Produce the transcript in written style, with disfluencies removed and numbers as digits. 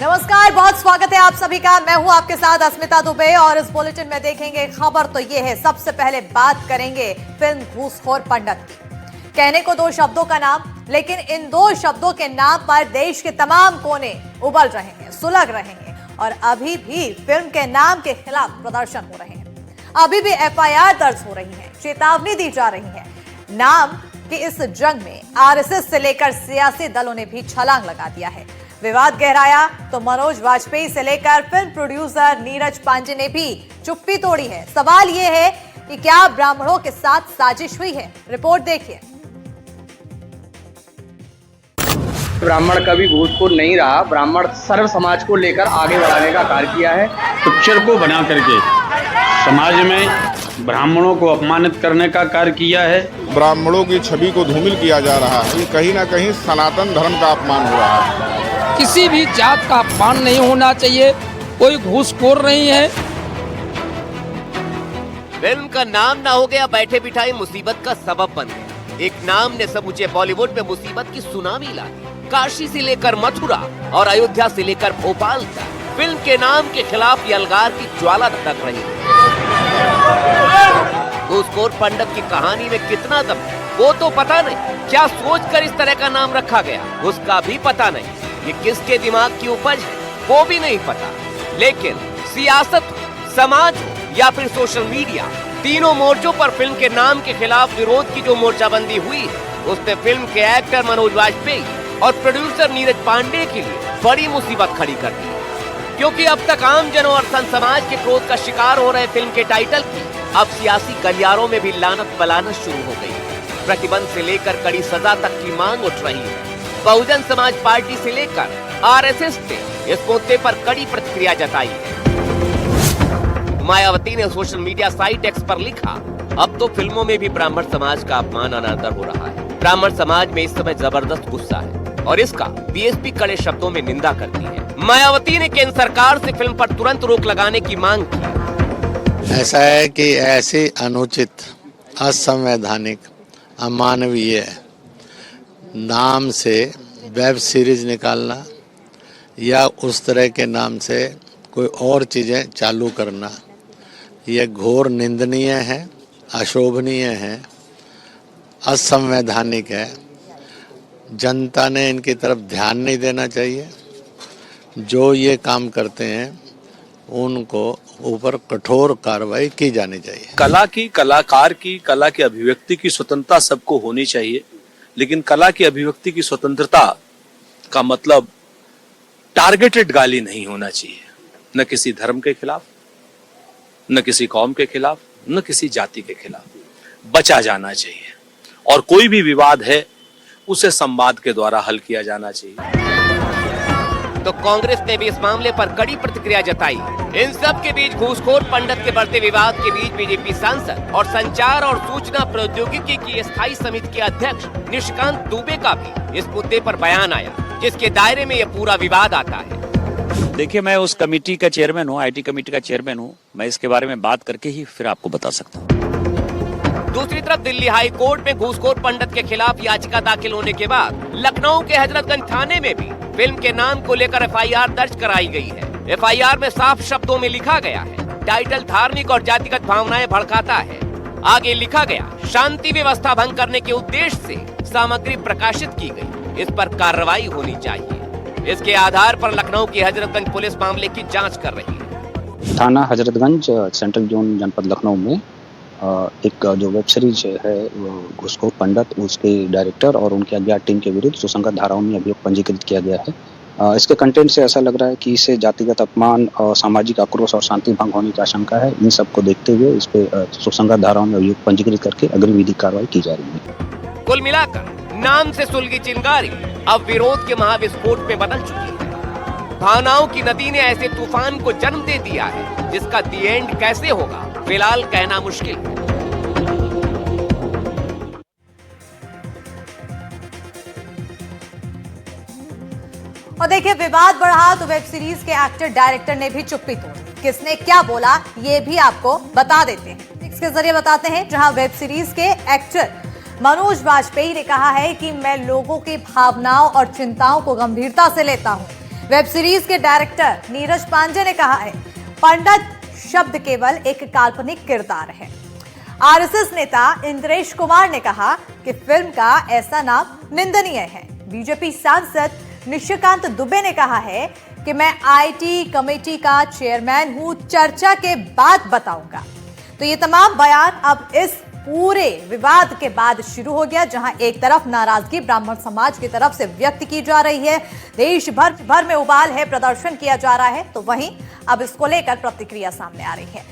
नमस्कार, बहुत स्वागत है आप सभी का। मैं हूं आपके साथ अस्मिता दुबे और इस बुलेटिन में देखेंगे खबर तो ये है। सबसे पहले बात करेंगे फिल्म घूसखोर पंडित की। कहने को दो शब्दों का नाम, लेकिन इन दो शब्दों के नाम पर देश के तमाम कोने उबल रहे हैं, सुलग रहे हैं और अभी भी फिल्म के नाम के खिलाफ प्रदर्शन हो रहे हैं। अभी भी एफआईआर दर्ज हो रही है, चेतावनी दी जा रही है। नाम की इस जंग में आरएसएस से लेकर सियासी दलों ने भी छलांग लगा दिया है। विवाद गहराया तो मनोज वाजपेयी से लेकर फिल्म प्रोड्यूसर नीरज पांडे ने भी चुप्पी तोड़ी है। सवाल यह है कि क्या ब्राह्मणों के साथ साजिश हुई है? रिपोर्ट देखिए। ब्राह्मण कभी घूसखोर नहीं रहा। ब्राह्मण सर्व समाज को लेकर आगे बढ़ाने का कार्य किया है। पिक्चर को बना करके समाज में ब्राह्मणों को अपमानित करने का कार्य किया है। ब्राह्मणों की छवि को धूमिल किया जा रहा है। ये कहीं ना कहीं सनातन धर्म का अपमान हो रहा है। किसी भी जात का अपमान नहीं होना चाहिए, कोई घूसखोर नहीं है। फिल्म का नाम ना हो गया बैठे बिठाई मुसीबत का सबब बन गया। एक नाम ने समूचे बॉलीवुड में मुसीबत की सुनामी ला दी। काशी से लेकर मथुरा और अयोध्या से लेकर भोपाल तक फिल्म के नाम के खिलाफ यलगार की ज्वाला धड़क रही है। घूसखोर पंडित की कहानी में कितना दम है वो तो पता नहीं, क्या सोचकर इस तरह का नाम रखा गया उसका भी पता नहीं, ये किसके दिमाग की उपज है वो भी नहीं पता। लेकिन सियासत हो, समाज हो या फिर सोशल मीडिया, तीनों मोर्चों पर फिल्म के नाम के खिलाफ विरोध की जो मोर्चाबंदी हुई है उसने फिल्म के एक्टर मनोज वाजपेयी और प्रोड्यूसर नीरज पांडे के लिए बड़ी मुसीबत खड़ी कर दी। क्योंकि अब तक आम जनों और संत समाज के क्रोध का शिकार हो रहे फिल्म के टाइटल की अब सियासी गलियारों में भी लानत बलानत शुरू हो गई। प्रतिबंध से लेकर कड़ी सजा तक की मांग उठ रही है। बहुजन समाज पार्टी से लेकर आरएसएस ने इस मुद्दे पर कड़ी प्रतिक्रिया जताई है। मायावती ने सोशल मीडिया साइट एक्स पर लिखा, अब तो फिल्मों में भी ब्राह्मण समाज का अपमान अनादर हो रहा है। ब्राह्मण समाज में इस समय जबरदस्त गुस्सा है और इसका बीएसपी कड़े शब्दों में निंदा करती है। मायावती ने केंद्र सरकार से फिल्म पर तुरंत रोक लगाने की मांग की। ऐसा है कि ऐसे अनुचित, असंवैधानिक, अमानवीय नाम से वेब सीरीज निकालना या उस तरह के नाम से कोई और चीज़ें चालू करना यह घोर निंदनीय है, अशोभनीय है, असंवैधानिक है। जनता ने इनकी तरफ ध्यान नहीं देना चाहिए। जो ये काम करते हैं उनको ऊपर कठोर कार्रवाई की जानी चाहिए। कला की, कलाकार की, कला की अभिव्यक्ति की स्वतंत्रता सबको होनी चाहिए, लेकिन कला की अभिव्यक्ति की स्वतंत्रता का मतलब टारगेटेड गाली नहीं होना चाहिए। न किसी धर्म के खिलाफ, न किसी कौम के खिलाफ, न किसी जाति के खिलाफ बचा जाना चाहिए और कोई भी विवाद है उसे संवाद के द्वारा हल किया जाना चाहिए। तो कांग्रेस ने भी इस मामले पर कड़ी प्रतिक्रिया जताई। इन सब के बीच घूसखोर पंडित के बढ़ते विवाद के बीच बीजेपी सांसद और संचार और सूचना प्रौद्योगिकी की स्थायी समिति के अध्यक्ष निशिकांत दुबे का भी इस मुद्दे पर बयान आया, जिसके दायरे में यह पूरा विवाद आता है। देखिए, मैं उस कमेटी का चेयरमैन हूँ, आईटी कमेटी का चेयरमैन हूँ। मैं इसके बारे में बात करके ही फिर आपको बता सकता हूँ। दूसरी तरफ दिल्ली हाई कोर्ट में घूसखोर पंडित के खिलाफ याचिका दाखिल होने के बाद लखनऊ के हजरतगंज थाने में भी फिल्म के नाम को लेकर एफआईआर दर्ज कराई गई है। एफआईआर में साफ शब्दों में लिखा गया है, टाइटल धार्मिक और जातिगत भावनाएं भड़काता है। आगे लिखा गया, शांति व्यवस्था भंग करने के उद्देश्य से सामग्री प्रकाशित की गई, इस पर कार्रवाई होनी चाहिए। इसके आधार पर लखनऊ की हजरतगंज पुलिस मामले की जाँच कर रही है। थाना हजरतगंज सेंट्रल जोन जनपद लखनऊ में एक जो वेब सीरीज है घूसखोर पंडित, उसके डायरेक्टर और उनकी अज्ञात टीम के विरुद्ध सुसंगत धाराओं में अभियोग पंजीकृत किया गया है। इसके कंटेंट से ऐसा लग रहा है कि इसे जातिगत अपमान और सामाजिक आक्रोश और शांति भंग होने की आशंका है। इन सबको देखते हुए इस पे सुसंगत धाराओं में अभियोग पंजीकृत करके अग्रिम विधिक कार्रवाई की जा रही है। कुल मिलाकर नाम से सुलगी चिंगारी अब विरोध के महाविस्फोट में बदल चुकी है। भावनाओं की नदी ने ऐसे तूफान को जन्म दे दिया है जिसका दी एंड कैसे होगा फिलहाल कहना मुश्किल है। और देखिए, विवाद बढ़ा तो वेब सीरीज के एक्टर डायरेक्टर ने भी चुप्पी तोड़ी। किसने क्या बोला ये भी आपको बता देते हैं, इसके जरिए बताते हैं। जहां वेब सीरीज के एक्टर मनोज वाजपेयी ने कहा है कि मैं लोगों की भावनाओं और चिंताओं को गंभीरता से लेता हूं। वेब सीरीज के डायरेक्टर नीरज पांडे ने कहा है, पंडित शब्द केवल एक काल्पनिक किरदार है। आरएसएस नेता इंद्रेश कुमार ने कहा कि फिल्म का ऐसा नाम निंदनीय है। बीजेपी सांसद निशिकांत दुबे ने कहा है कि मैं आईटी कमेटी का चेयरमैन हूं, चर्चा के बाद बताऊंगा। तो ये तमाम बयान अब इस पूरे विवाद के बाद शुरू हो गया, जहां एक तरफ नाराजगी ब्राह्मण समाज की तरफ से व्यक्त की जा रही है, देश भर में उबाल है, प्रदर्शन किया जा रहा है, तो वहीं अब इसको लेकर प्रतिक्रिया सामने आ रही है।